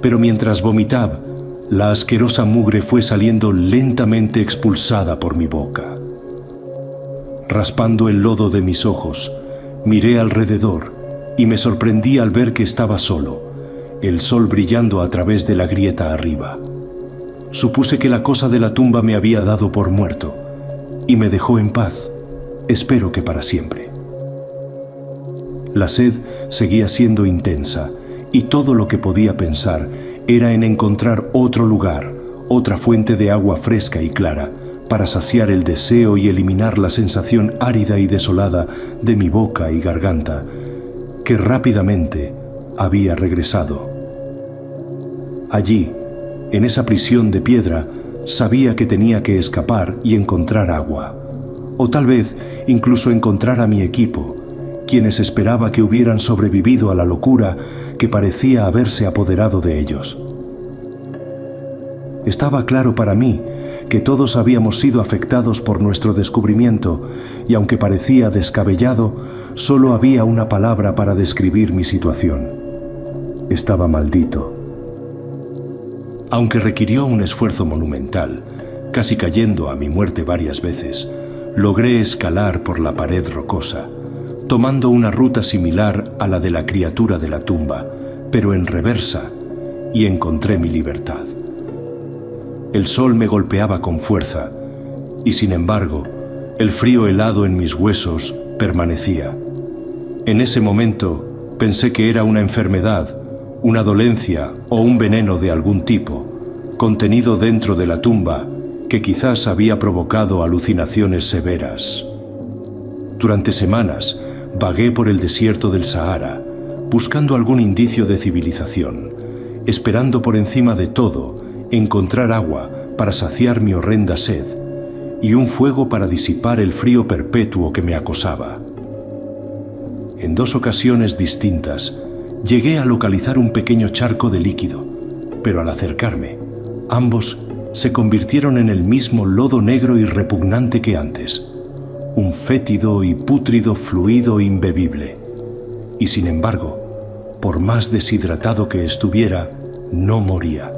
pero mientras vomitaba, la asquerosa mugre fue saliendo lentamente expulsada por mi boca. Raspando el lodo de mis ojos, miré alrededor y me sorprendí al ver que estaba solo, el sol brillando a través de la grieta arriba. Supuse que la cosa de la tumba me había dado por muerto y me dejó en paz, espero que para siempre. La sed seguía siendo intensa y todo lo que podía pensar era en encontrar otro lugar, otra fuente de agua fresca y clara, para saciar el deseo y eliminar la sensación árida y desolada de mi boca y garganta, que rápidamente había regresado. Allí, en esa prisión de piedra, sabía que tenía que escapar y encontrar agua, o tal vez incluso encontrar a mi equipo, quienes esperaba que hubieran sobrevivido a la locura que parecía haberse apoderado de ellos. Estaba claro para mí que todos habíamos sido afectados por nuestro descubrimiento, y aunque parecía descabellado, solo había una palabra para describir mi situación. Estaba maldito. Aunque requirió un esfuerzo monumental, casi cayendo a mi muerte varias veces, logré escalar por la pared rocosa, tomando una ruta similar a la de la criatura de la tumba, pero en reversa, y encontré mi libertad. El sol me golpeaba con fuerza, y sin embargo, el frío helado en mis huesos permanecía. En ese momento pensé que era una enfermedad, una dolencia o un veneno de algún tipo, contenido dentro de la tumba, que quizás había provocado alucinaciones severas. Durante semanas vagué por el desierto del Sahara, buscando algún indicio de civilización, esperando por encima de todo encontrar agua para saciar mi horrenda sed y un fuego para disipar el frío perpetuo que me acosaba. En 2 ocasiones distintas llegué a localizar un pequeño charco de líquido, pero al acercarme, ambos se convirtieron en el mismo lodo negro y repugnante que antes, un fétido y pútrido fluido imbebible. Y sin embargo, por más deshidratado que estuviera, no moría.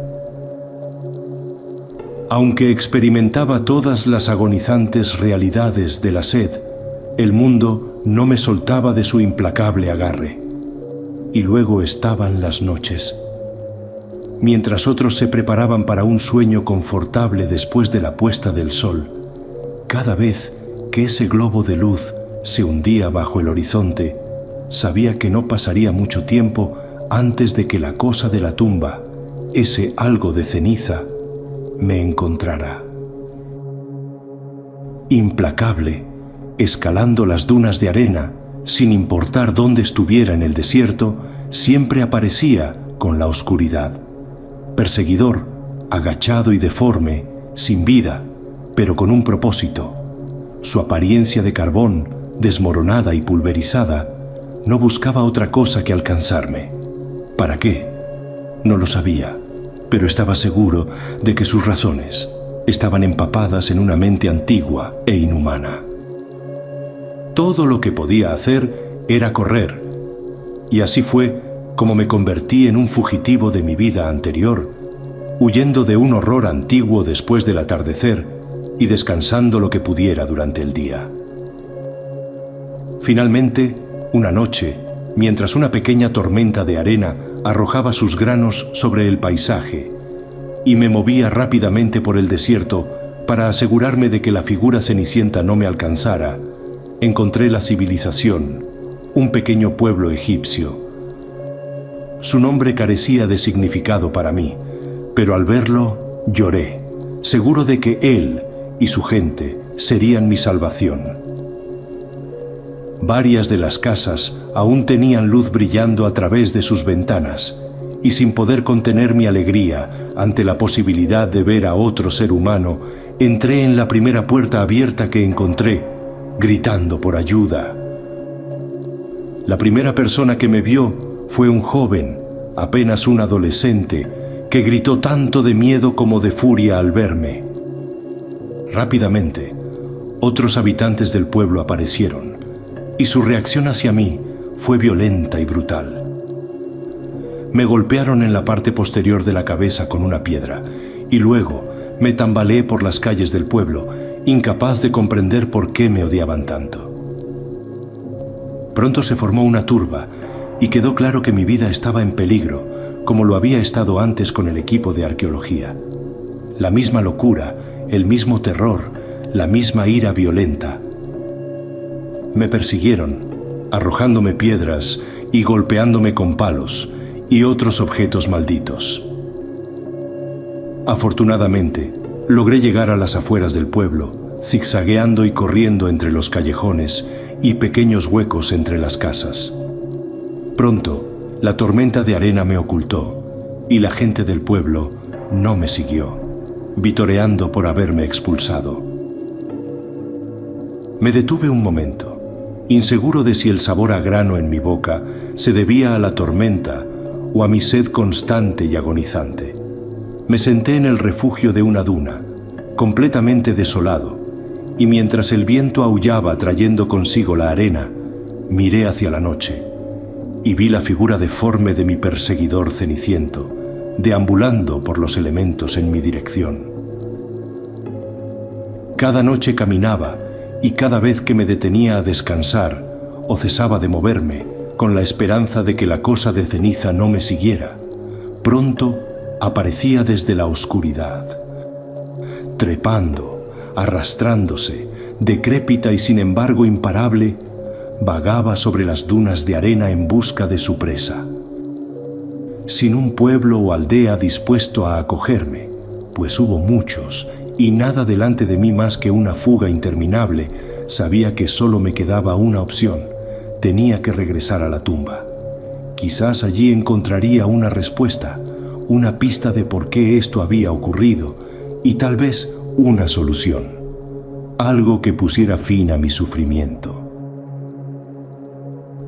Aunque experimentaba todas las agonizantes realidades de la sed, el mundo no me soltaba de su implacable agarre. Y luego estaban las noches. Mientras otros se preparaban para un sueño confortable después de la puesta del sol, cada vez que ese globo de luz se hundía bajo el horizonte, sabía que no pasaría mucho tiempo antes de que la cosa de la tumba, ese algo de ceniza, me encontrará. Implacable, escalando las dunas de arena, sin importar dónde estuviera en el desierto, siempre aparecía con la oscuridad. Perseguidor, agachado y deforme, sin vida, pero con un propósito. Su apariencia de carbón, desmoronada y pulverizada, no buscaba otra cosa que alcanzarme. ¿Para qué? No lo sabía, pero estaba seguro de que sus razones estaban empapadas en una mente antigua e inhumana. Todo lo que podía hacer era correr, y así fue como me convertí en un fugitivo de mi vida anterior, huyendo de un horror antiguo después del atardecer y descansando lo que pudiera durante el día. Finalmente, una noche, mientras una pequeña tormenta de arena arrojaba sus granos sobre el paisaje, y me movía rápidamente por el desierto para asegurarme de que la figura cenicienta no me alcanzara, encontré la civilización, un pequeño pueblo egipcio. Su nombre carecía de significado para mí, pero al verlo lloré, seguro de que él y su gente serían mi salvación. Varias de las casas aún tenían luz brillando a través de sus ventanas, y sin poder contener mi alegría ante la posibilidad de ver a otro ser humano, entré en la primera puerta abierta que encontré, gritando por ayuda. La primera persona que me vio fue un joven, apenas un adolescente, que gritó tanto de miedo como de furia al verme. Rápidamente, otros habitantes del pueblo aparecieron, y su reacción hacia mí fue violenta y brutal. Me golpearon en la parte posterior de la cabeza con una piedra y luego me tambaleé por las calles del pueblo, incapaz de comprender por qué me odiaban tanto. Pronto se formó una turba y quedó claro que mi vida estaba en peligro, como lo había estado antes con el equipo de arqueología. La misma locura, el mismo terror, la misma ira violenta. Me persiguieron, arrojándome piedras y golpeándome con palos y otros objetos malditos. Afortunadamente, logré llegar a las afueras del pueblo, zigzagueando y corriendo entre los callejones y pequeños huecos entre las casas. Pronto, la tormenta de arena me ocultó y la gente del pueblo no me siguió, vitoreando por haberme expulsado. Me detuve un momento, inseguro de si el sabor a grano en mi boca se debía a la tormenta o a mi sed constante y agonizante. Me senté en el refugio de una duna, completamente desolado, y mientras el viento aullaba trayendo consigo la arena, miré hacia la noche y vi la figura deforme de mi perseguidor ceniciento, deambulando por los elementos en mi dirección. Cada noche caminaba y cada vez que me detenía a descansar o cesaba de moverme, con la esperanza de que la cosa de ceniza no me siguiera, pronto aparecía desde la oscuridad, trepando, arrastrándose, decrépita y sin embargo imparable, vagaba sobre las dunas de arena en busca de su presa. Sin un pueblo o aldea dispuesto a acogerme, pues hubo muchos y nada delante de mí más que una fuga interminable, sabía que solo me quedaba una opción: tenía que regresar a la tumba. Quizás allí encontraría una respuesta, una pista de por qué esto había ocurrido y tal vez una solución, algo que pusiera fin a mi sufrimiento.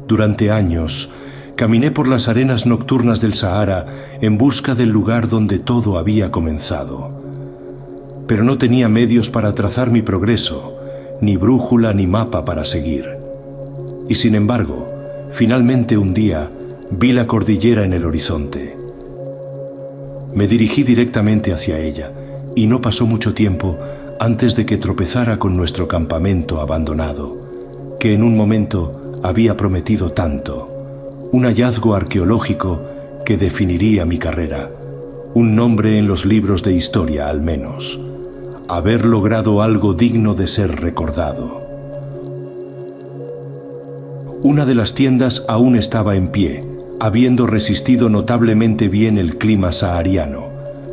Durante años, caminé por las arenas nocturnas del Sahara en busca del lugar donde todo había comenzado. Pero no tenía medios para trazar mi progreso, ni brújula ni mapa para seguir. Y sin embargo, finalmente un día vi la cordillera en el horizonte. Me dirigí directamente hacia ella, y no pasó mucho tiempo antes de que tropezara con nuestro campamento abandonado, que en un momento había prometido tanto, un hallazgo arqueológico que definiría mi carrera, un nombre en los libros de historia al menos, haber logrado algo digno de ser recordado. Una de las tiendas aún estaba en pie, habiendo resistido notablemente bien el clima sahariano,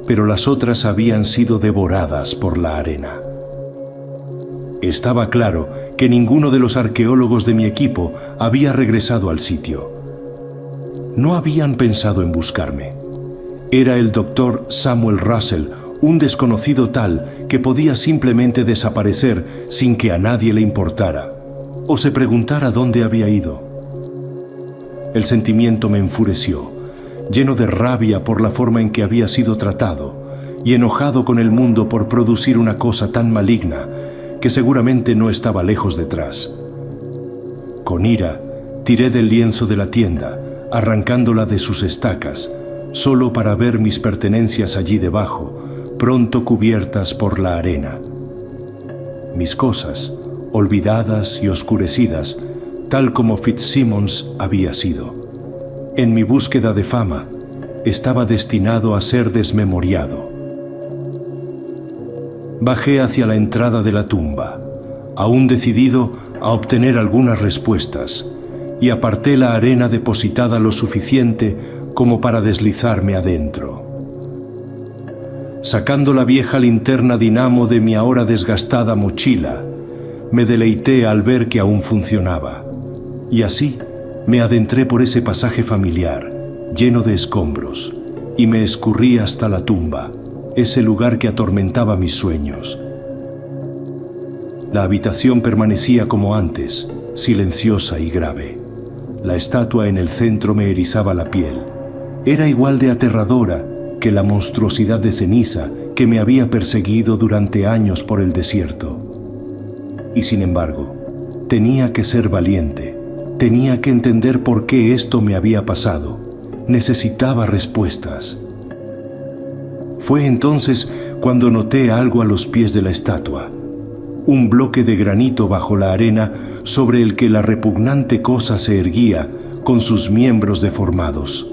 pero las otras habían sido devoradas por la arena. Estaba claro que ninguno de los arqueólogos de mi equipo había regresado al sitio. No habían pensado en buscarme. Era el doctor Samuel Russell, un desconocido tal que podía simplemente desaparecer sin que a nadie le importara o se preguntara dónde había ido. El sentimiento me enfureció, lleno de rabia por la forma en que había sido tratado y enojado con el mundo por producir una cosa tan maligna que seguramente no estaba lejos detrás. Con ira, tiré del lienzo de la tienda, arrancándola de sus estacas, solo para ver mis pertenencias allí debajo, pronto cubiertas por la arena. Mis cosas, olvidadas y oscurecidas, tal como Fitzsimmons había sido. En mi búsqueda de fama, estaba destinado a ser desmemoriado. Bajé hacia la entrada de la tumba, aún decidido a obtener algunas respuestas, y aparté la arena depositada lo suficiente como para deslizarme adentro. Sacando la vieja linterna dinamo de mi ahora desgastada mochila, me deleité al ver que aún funcionaba, y así me adentré por ese pasaje familiar, lleno de escombros, y me escurrí hasta la tumba, ese lugar que atormentaba mis sueños. La habitación permanecía como antes, silenciosa y grave. La estatua en el centro me erizaba la piel. Era igual de aterradora que la monstruosidad de ceniza que me había perseguido durante años por el desierto. Y sin embargo, tenía que ser valiente, Tenía que entender por qué esto me había pasado. Necesitaba respuestas. Fue entonces cuando noté algo a los pies de la estatua. Un bloque de granito bajo la arena sobre el que la repugnante cosa se erguía con sus miembros deformados.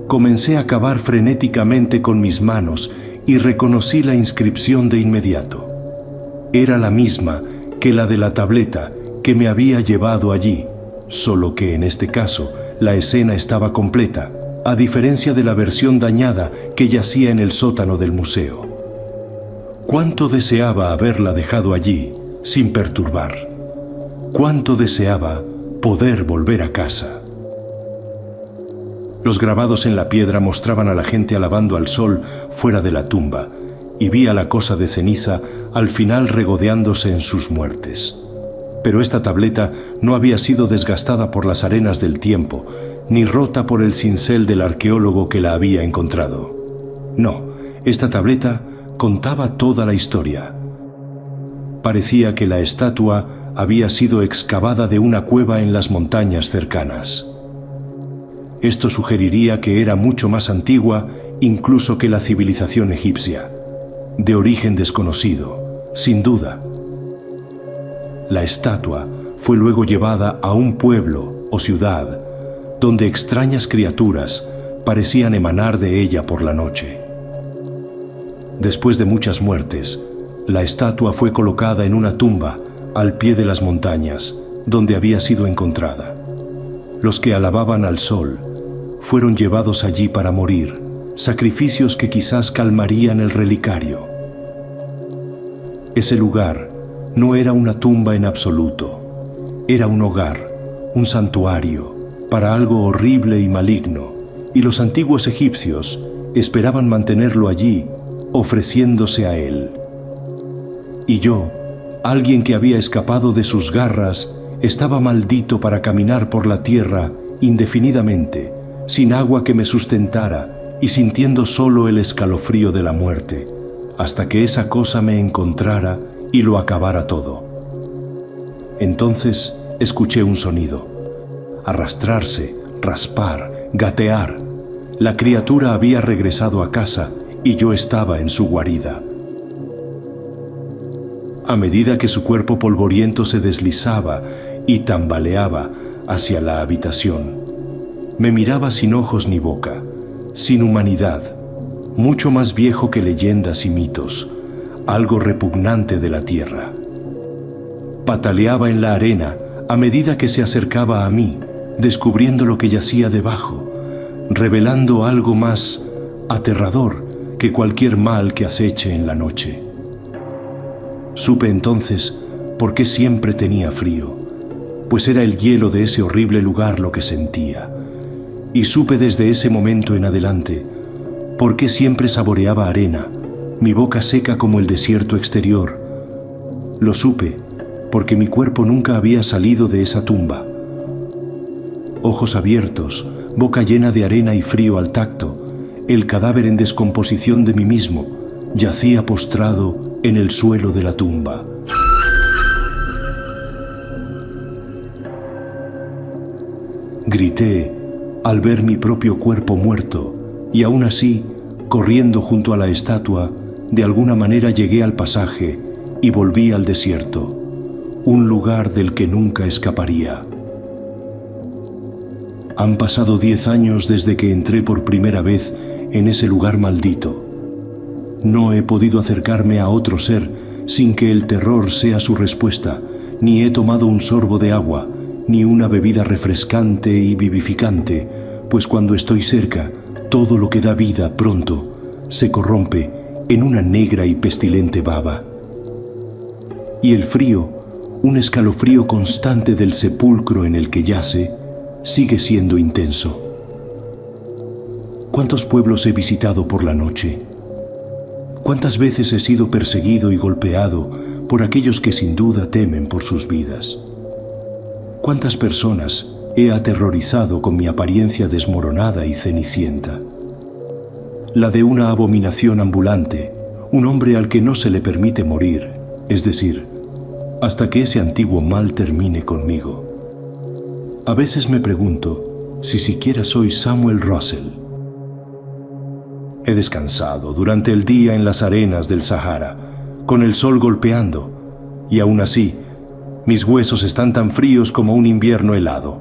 Comencé a cavar frenéticamente con mis manos y reconocí la inscripción de inmediato. Era la misma que la de la tableta que me había llevado allí, solo que en este caso la escena estaba completa, a diferencia de la versión dañada que yacía en el sótano del museo. Cuánto deseaba haberla dejado allí, sin perturbar. Cuánto deseaba poder volver a casa. Los grabados en la piedra mostraban a la gente alabando al sol fuera de la tumba, y vi a la cosa de ceniza al final regodeándose en sus muertes. Pero esta tableta no había sido desgastada por las arenas del tiempo, ni rota por el cincel del arqueólogo que la había encontrado. No, esta tableta contaba toda la historia. Parecía que la estatua había sido excavada de una cueva en las montañas cercanas. Esto sugeriría que era mucho más antigua incluso que la civilización egipcia, de origen desconocido, sin duda. La estatua fue luego llevada a un pueblo o ciudad donde extrañas criaturas parecían emanar de ella por la noche. Después de muchas muertes, la estatua fue colocada en una tumba al pie de las montañas donde había sido encontrada. Los que alababan al sol fueron llevados allí para morir, sacrificios que quizás calmarían el relicario. Ese lugar no era una tumba en absoluto, era un hogar, un santuario, para algo horrible y maligno, y los antiguos egipcios esperaban mantenerlo allí, ofreciéndose a él. Y yo, alguien que había escapado de sus garras, estaba maldito para caminar por la tierra indefinidamente, sin agua que me sustentara y sintiendo solo el escalofrío de la muerte, hasta que esa cosa me encontrara y lo acabara todo. Entonces escuché un sonido. Arrastrarse, raspar, gatear. La criatura había regresado a casa y yo estaba en su guarida. A medida que su cuerpo polvoriento se deslizaba y tambaleaba hacia la habitación, me miraba sin ojos ni boca, sin humanidad, mucho más viejo que leyendas y mitos, algo repugnante de la tierra. Pataleaba en la arena a medida que se acercaba a mí, descubriendo lo que yacía debajo, revelando algo más aterrador que cualquier mal que aceche en la noche. Supe entonces por qué siempre tenía frío, pues era el hielo de ese horrible lugar lo que sentía. Y supe desde ese momento en adelante por qué siempre saboreaba arena, mi boca seca como el desierto exterior. Lo supe porque mi cuerpo nunca había salido de esa tumba. Ojos abiertos, boca llena de arena y frío al tacto, el cadáver en descomposición de mí mismo yacía postrado en el suelo de la tumba. Grité al ver mi propio cuerpo muerto y aún así, corriendo junto a la estatua, de alguna manera llegué al pasaje y volví al desierto, un lugar del que nunca escaparía. Han pasado 10 años desde que entré por primera vez en ese lugar maldito. No he podido acercarme a otro ser sin que el terror sea su respuesta, ni he tomado un sorbo de agua, ni una bebida refrescante y vivificante, pues cuando estoy cerca, todo lo que da vida pronto se corrompe en una negra y pestilente baba. Y el frío, un escalofrío constante del sepulcro en el que yace, sigue siendo intenso. ¿Cuántos pueblos he visitado por la noche? ¿Cuántas veces he sido perseguido y golpeado por aquellos que sin duda temen por sus vidas? ¿Cuántas personas he aterrorizado con mi apariencia desmoronada y cenicienta? La de una abominación ambulante, un hombre al que no se le permite morir, es decir, hasta que ese antiguo mal termine conmigo. A veces me pregunto si siquiera soy Samuel Russell. He descansado durante el día en las arenas del Sahara, con el sol golpeando, y aún así, mis huesos están tan fríos como un invierno helado.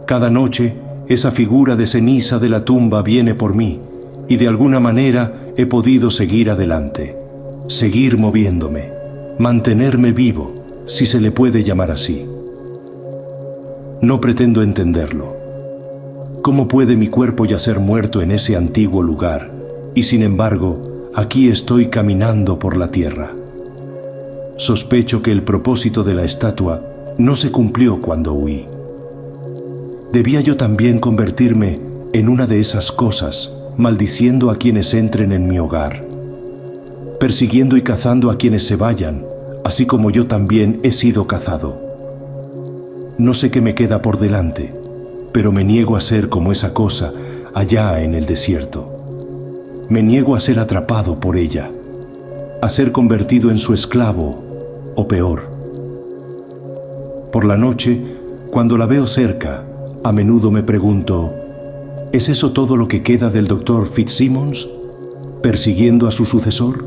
Cada noche, esa figura de ceniza de la tumba viene por mí, y de alguna manera he podido seguir adelante, seguir moviéndome, mantenerme vivo, si se le puede llamar así. No pretendo entenderlo. ¿Cómo puede mi cuerpo yacer muerto en ese antiguo lugar? Y sin embargo, aquí estoy caminando por la tierra. Sospecho que el propósito de la estatua no se cumplió cuando huí. ¿Debía yo también convertirme en una de esas cosas, maldiciendo a quienes entren en mi hogar, persiguiendo y cazando a quienes se vayan, así como yo también he sido cazado? No sé qué me queda por delante, pero me niego a ser como esa cosa allá en el desierto. Me niego a ser atrapado por ella, a ser convertido en su esclavo, o peor. Por la noche, cuando la veo cerca, a menudo me pregunto, ¿es eso todo lo que queda del Dr. Fitzsimmons, persiguiendo a su sucesor?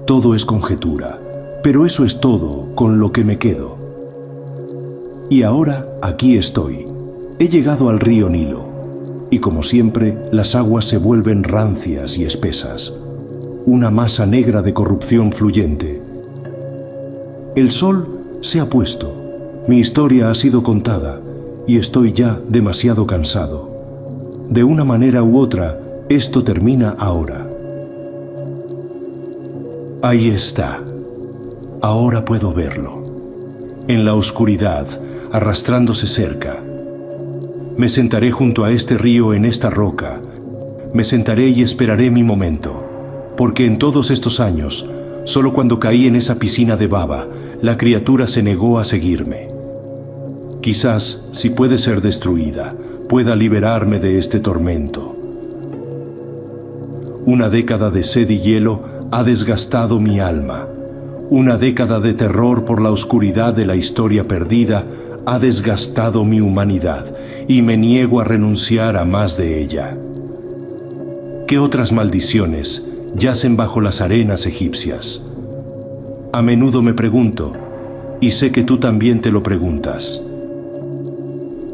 Todo es conjetura, pero eso es todo con lo que me quedo. Y ahora aquí estoy. He llegado al río Nilo, y como siempre, las aguas se vuelven rancias y espesas, una masa negra de corrupción fluyente. El sol se ha puesto, mi historia ha sido contada, y estoy ya demasiado cansado. De una manera u otra, esto termina ahora. Ahí está. Ahora puedo verlo. En la oscuridad, arrastrándose cerca. Me sentaré junto a este río en esta roca. Me sentaré y esperaré mi momento. Porque en todos estos años, solo cuando caí en esa piscina de baba, la criatura se negó a seguirme. Quizás, si puede ser destruida, pueda liberarme de este tormento. Una década de sed y hielo ha desgastado mi alma. Una década de terror por la oscuridad de la historia perdida ha desgastado mi humanidad y me niego a renunciar a más de ella. ¿Qué otras maldiciones yacen bajo las arenas egipcias? A menudo me pregunto, y sé que tú también te lo preguntas.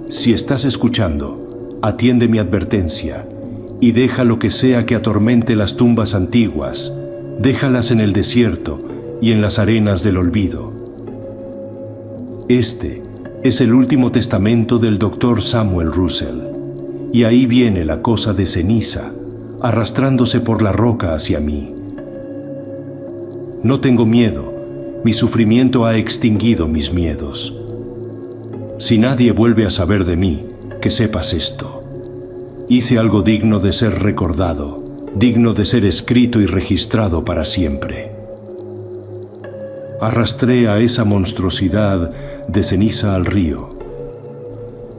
Si estás escuchando, atiende mi advertencia y deja lo que sea que atormente las tumbas antiguas, déjalas en el desierto y en las arenas del olvido. Este es el último testamento del Dr. Samuel Russell, y ahí viene la cosa de ceniza, arrastrándose por la roca hacia mí. No tengo miedo, mi sufrimiento ha extinguido mis miedos. Si nadie vuelve a saber de mí, que sepas esto. Hice algo digno de ser recordado, digno de ser escrito y registrado para siempre. Arrastré a esa monstruosidad de ceniza al río,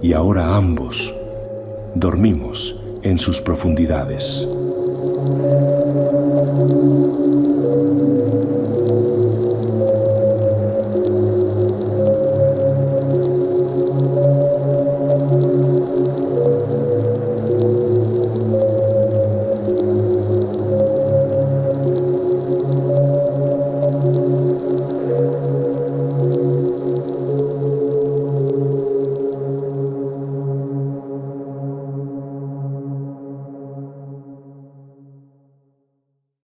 y ahora ambos dormimos en sus profundidades.